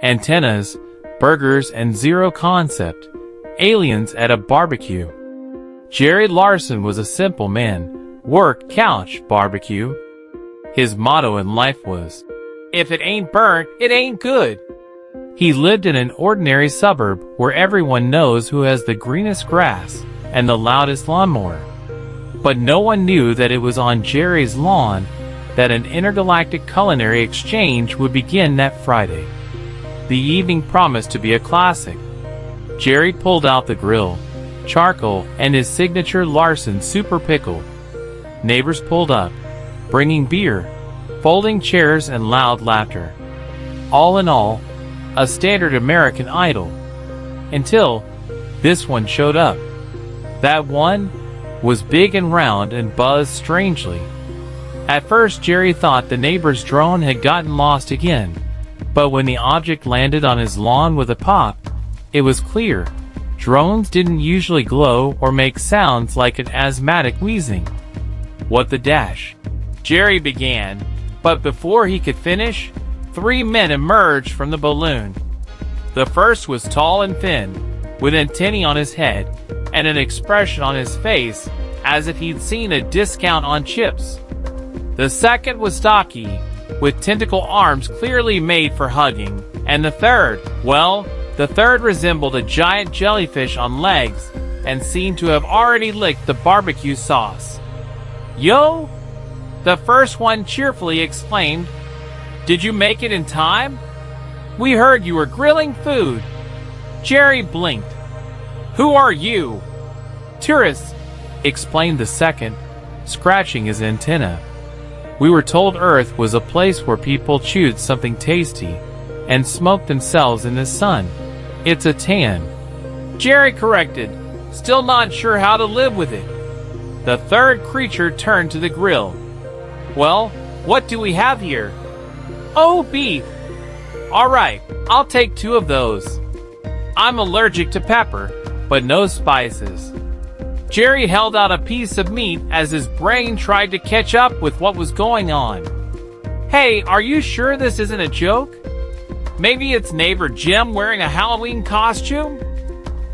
Antennas, burgers, and zero concept. Aliens at a barbecue. Jerry Larson was a simple man. Work, couch, barbecue. His motto in life was, "If it ain't burnt, it ain't good." He lived in an ordinary suburb where everyone knows who has the greenest grass and the loudest lawnmower. But no one knew that it was on Jerry's lawn that an intergalactic culinary exchange would begin that Friday. The evening promised to be a classic. Jerry pulled out the grill, charcoal, and his signature Larson Super Pickle. Neighbors pulled up, bringing beer, folding chairs, and loud laughter. All in all, a standard American Idol. Until this one showed up. That one was big and round and buzzed strangely. At first, Jerry thought the neighbor's drone had gotten lost again, but when the object landed on his lawn with a pop, it was clear. Drones didn't usually glow or make sounds like an asthmatic wheezing. "What the dash?" Jerry began, but before he could finish, 3 men emerged from the balloon. The first was tall and thin, with antennae on his head and an expression on his face as if he'd seen a discount on chips. The second was stocky, with tentacle arms clearly made for hugging, and the third resembled a giant jellyfish on legs and seemed to have already licked the barbecue sauce. "Yo!" the first one cheerfully exclaimed. "Did you make it in time? We heard you were grilling food." Jerry blinked. "Who are you?" "Tourists," explained the second, scratching his antenna. "We were told Earth was a place where people chewed something tasty and smoked themselves in the sun. It's a tan." Jerry corrected, still not sure how to live with it. The third creature turned to the grill. "Well, what do we have here?" "Oh, beef." "All right, I'll take 2 of those. I'm allergic to pepper, but no spices." Jerry held out a piece of meat as his brain tried to catch up with what was going on. "Hey, are you sure this isn't a joke? Maybe it's neighbor Jim wearing a Halloween costume?"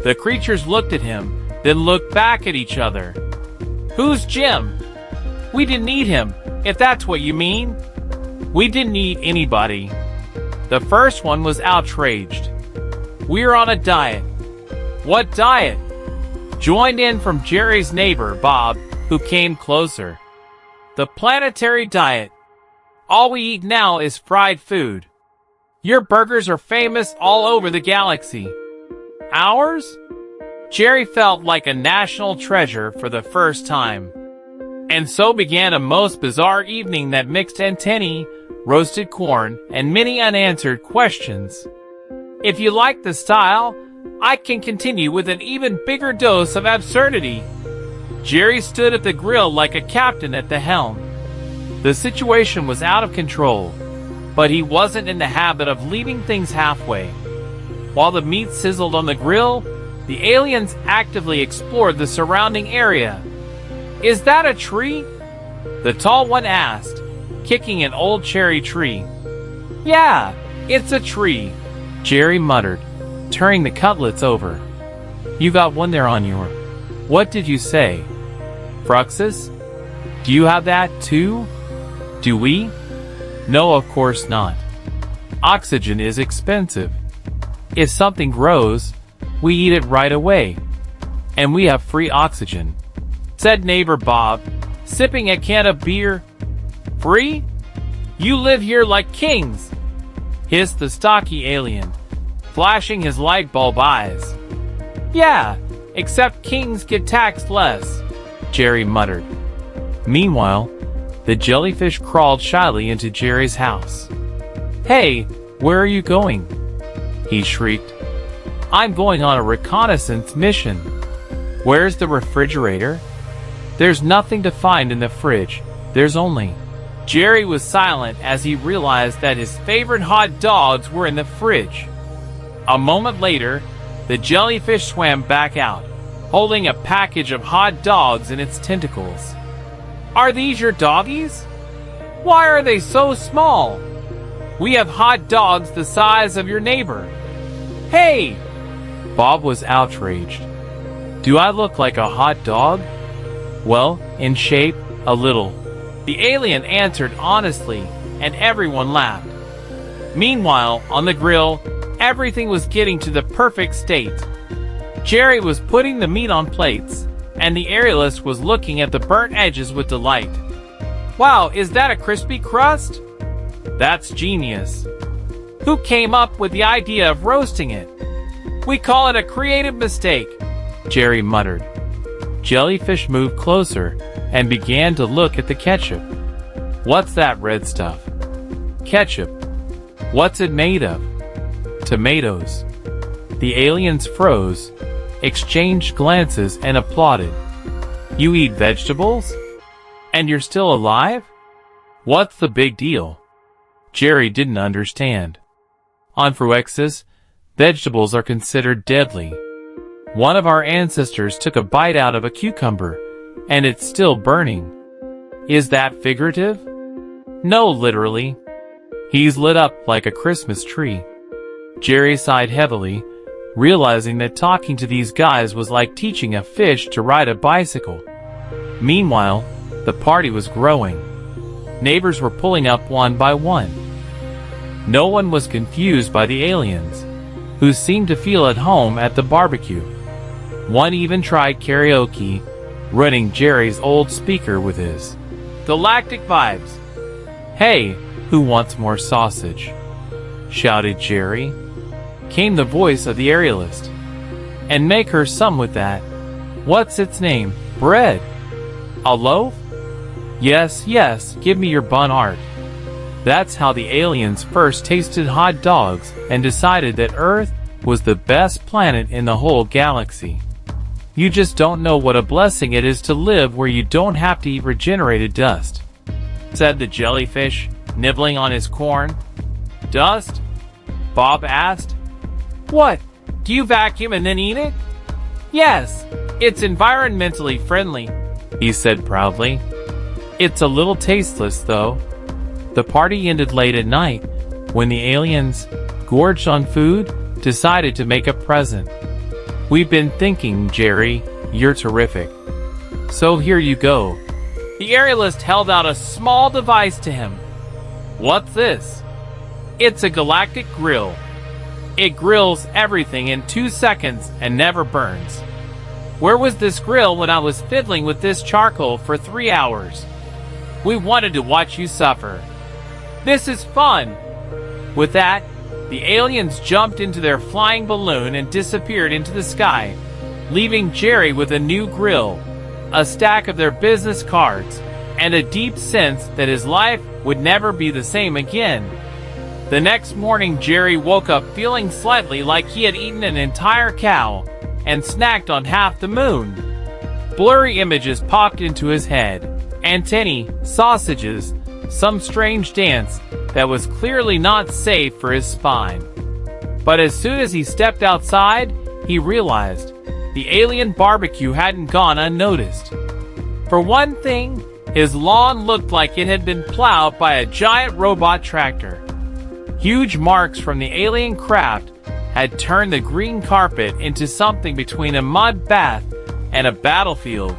The creatures looked at him, then looked back at each other. "Who's Jim?" "We didn't eat him, if that's what you mean." "We didn't eat anybody." The first one was outraged. "We're on a diet." "What diet?" Joined in from Jerry's neighbor, Bob, who came closer. "The planetary diet. All we eat now is fried food. Your burgers are famous all over the galaxy." "Ours?" Jerry felt like a national treasure for the first time. And so began a most bizarre evening that mixed antennae, roasted corn, and many unanswered questions. If you like the style, I can continue with an even bigger dose of absurdity. Jerry stood at the grill like a captain at the helm. The situation was out of control, but he wasn't in the habit of leaving things halfway. While the meat sizzled on the grill, the aliens actively explored the surrounding area. "Is that a tree?" the tall one asked, kicking an old cherry tree. "Yeah, it's a tree," Jerry muttered, turning the cutlets over. "You got one there on your... What did you say? Fruxus? Do you have that too?" "Do we?" "No, of course not. Oxygen is expensive. If something grows, we eat it right away. And we have free oxygen," said neighbor Bob, sipping a can of beer. "Free? You live here like kings," hissed the stocky alien, flashing his light bulb eyes. "Yeah, except kings get taxed less," Jerry muttered. Meanwhile, the jellyfish crawled shyly into Jerry's house. "Hey, where are you going?" he shrieked. "I'm going on a reconnaissance mission." "Where's the refrigerator?" "There's nothing to find in the fridge. There's only..." Jerry was silent as he realized that his favorite hot dogs were in the fridge. A moment later, the jellyfish swam back out, holding a package of hot dogs in its tentacles. "Are these your doggies? Why are they so small?" We have hot dogs the size of your neighbor. Hey! Bob was outraged. Do I look like a hot dog? Well, in shape, a little. The alien answered honestly, and everyone laughed. Meanwhile, on the grill, everything was getting to the perfect state. Jerry was putting the meat on plates, and the aerialist was looking at the burnt edges with delight. Wow, is that a crispy crust? That's genius. Who came up with the idea of roasting it? We call it a creative mistake, Jerry muttered. Jellyfish moved closer and began to look at the ketchup. What's that red stuff? Ketchup. What's it made of? Tomatoes. The aliens froze, exchanged glances, and applauded. You eat vegetables? And you're still alive? What's the big deal? Jerry didn't understand. On Phruexis, vegetables are considered deadly. One of our ancestors took a bite out of a cucumber, and it's still burning. Is that figurative? No, literally. He's lit up like a Christmas tree. Jerry sighed heavily, realizing that talking to these guys was like teaching a fish to ride a bicycle. Meanwhile, the party was growing. Neighbors were pulling up one by one. No one was confused by the aliens, who seemed to feel at home at the barbecue. One even tried karaoke, running Jerry's old speaker with his galactic vibes. Hey, who wants more sausage? Shouted Jerry. Came the voice of the aerialist. And make her some with that. What's its name? Bread. A loaf? Yes, yes, give me your bun art. That's how the aliens first tasted hot dogs and decided that Earth was the best planet in the whole galaxy. You just don't know what a blessing it is to live where you don't have to eat regenerated dust, said the jellyfish, nibbling on his corn. Dust? Bob asked. What? Do you vacuum and then eat it? Yes, it's environmentally friendly, he said proudly. It's a little tasteless, though. The party ended late at night when the aliens, gorged on food, decided to make a present. We've been thinking, Jerry, you're terrific. So here you go. The aerialist held out a small device to him. What's this? It's a galactic grill. It grills everything in 2 seconds and never burns. Where was this grill when I was fiddling with this charcoal for 3 hours? We wanted to watch you suffer. This is fun. With that, the aliens jumped into their flying balloon and disappeared into the sky, leaving Jerry with a new grill, a stack of their business cards, and a deep sense that his life would never be the same again. The next morning, Jerry woke up feeling slightly like he had eaten an entire cow and snacked on half the moon. Blurry images popped into his head. Antennae, sausages, some strange dance that was clearly not safe for his spine. But as soon as he stepped outside, he realized the alien barbecue hadn't gone unnoticed. For one thing, his lawn looked like it had been plowed by a giant robot tractor. Huge marks from the alien craft had turned the green carpet into something between a mud bath and a battlefield.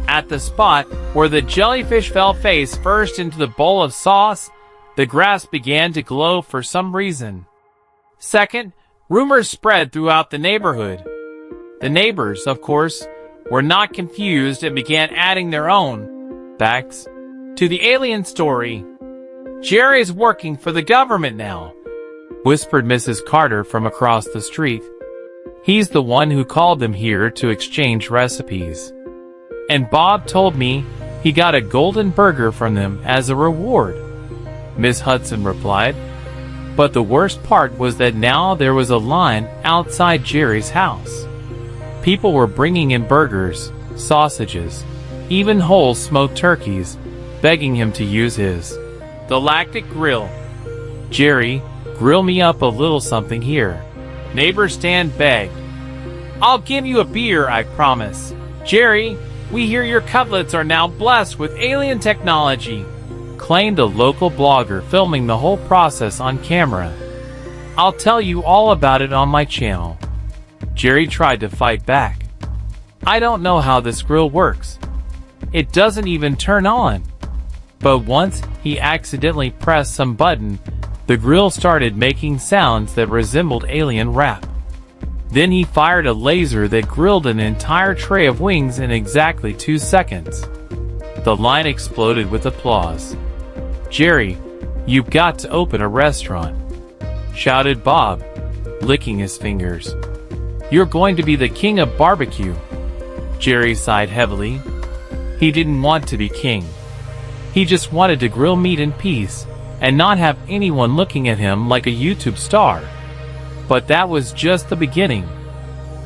At the spot where the jellyfish fell face first into the bowl of sauce, the grass began to glow for some reason. Second, rumors spread throughout the neighborhood. The neighbors, of course, were not confused and began adding their own facts to the alien story. Jerry's working for the government now, whispered Mrs. Carter from across the street. He's the one who called them here to exchange recipes. And Bob told me he got a golden burger from them as a reward, Miss Hudson replied. But the worst part was that now there was a line outside Jerry's house. People were bringing in burgers, sausages, even whole smoked turkeys, begging him to use his galactic grill. Jerry, grill me up a little something here. Neighbor Stan begged. I'll give you a beer, I promise. Jerry, we hear your cutlets are now blessed with alien technology. claimed a local blogger filming the whole process on camera. "I'll tell you all about it on my channel." Jerry tried to fight back. "I don't know how this grill works. It doesn't even turn on." But once he accidentally pressed some button, the grill started making sounds that resembled alien rap. Then he fired a laser that grilled an entire tray of wings in exactly 2 seconds. The line exploded with applause. "Jerry, you've got to open a restaurant," shouted Bob, licking his fingers. "You're going to be the king of barbecue." Jerry sighed heavily. He didn't want to be king. He just wanted to grill meat in peace and not have anyone looking at him like a YouTube star. But that was just the beginning.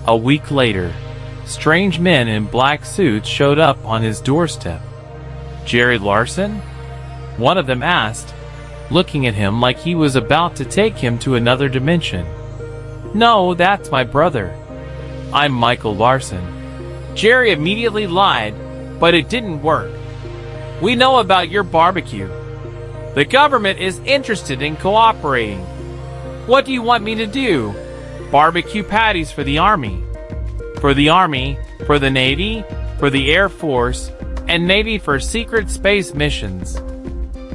A week later, strange men in black suits showed up on his doorstep. "Jerry Larson?" one of them asked, looking at him like he was about to take him to another dimension. "No, that's my brother. I'm Michael Larson." Jerry immediately lied, but it didn't work. "We know about your barbecue. The government is interested in cooperating. What do you want me to do? Barbecue patties for the Army." "For the Army, for the Navy, for the Air Force, and maybe for secret space missions."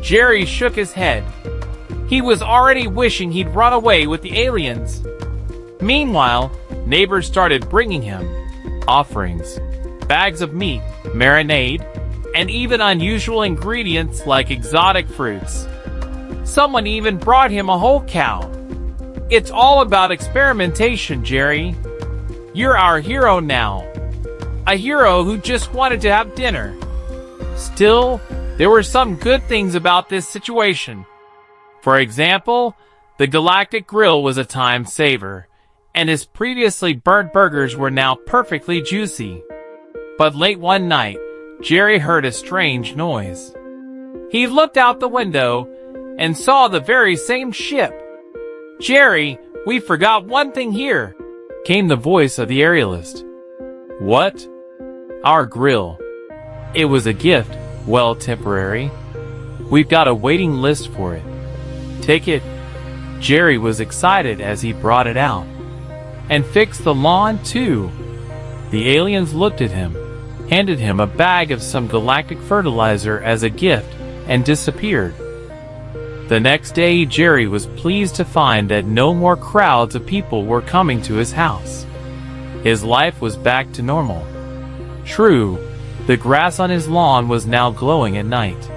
Jerry shook his head. He was already wishing he'd run away with the aliens. Meanwhile, neighbors started bringing him offerings, bags of meat, marinade, and even unusual ingredients like exotic fruits. Someone even brought him a whole cow. "It's all about experimentation, Jerry. You're our hero now. A hero who just wanted to have dinner." Still, there were some good things about this situation. For example, the Galactic Grill was a time saver, and his previously burnt burgers were now perfectly juicy. But late one night, Jerry heard a strange noise. He looked out the window and saw the very same ship. "Jerry, we forgot one thing here," came the voice of the aerialist. "What?" "Our grill. It was a gift, well, temporary. We've got a waiting list for it. Take it." Jerry was excited as he brought it out. "And fix the lawn, too." The aliens looked at him, handed him a bag of some galactic fertilizer as a gift, and disappeared. The next day, Jerry was pleased to find that no more crowds of people were coming to his house. His life was back to normal. True, the grass on his lawn was now glowing at night.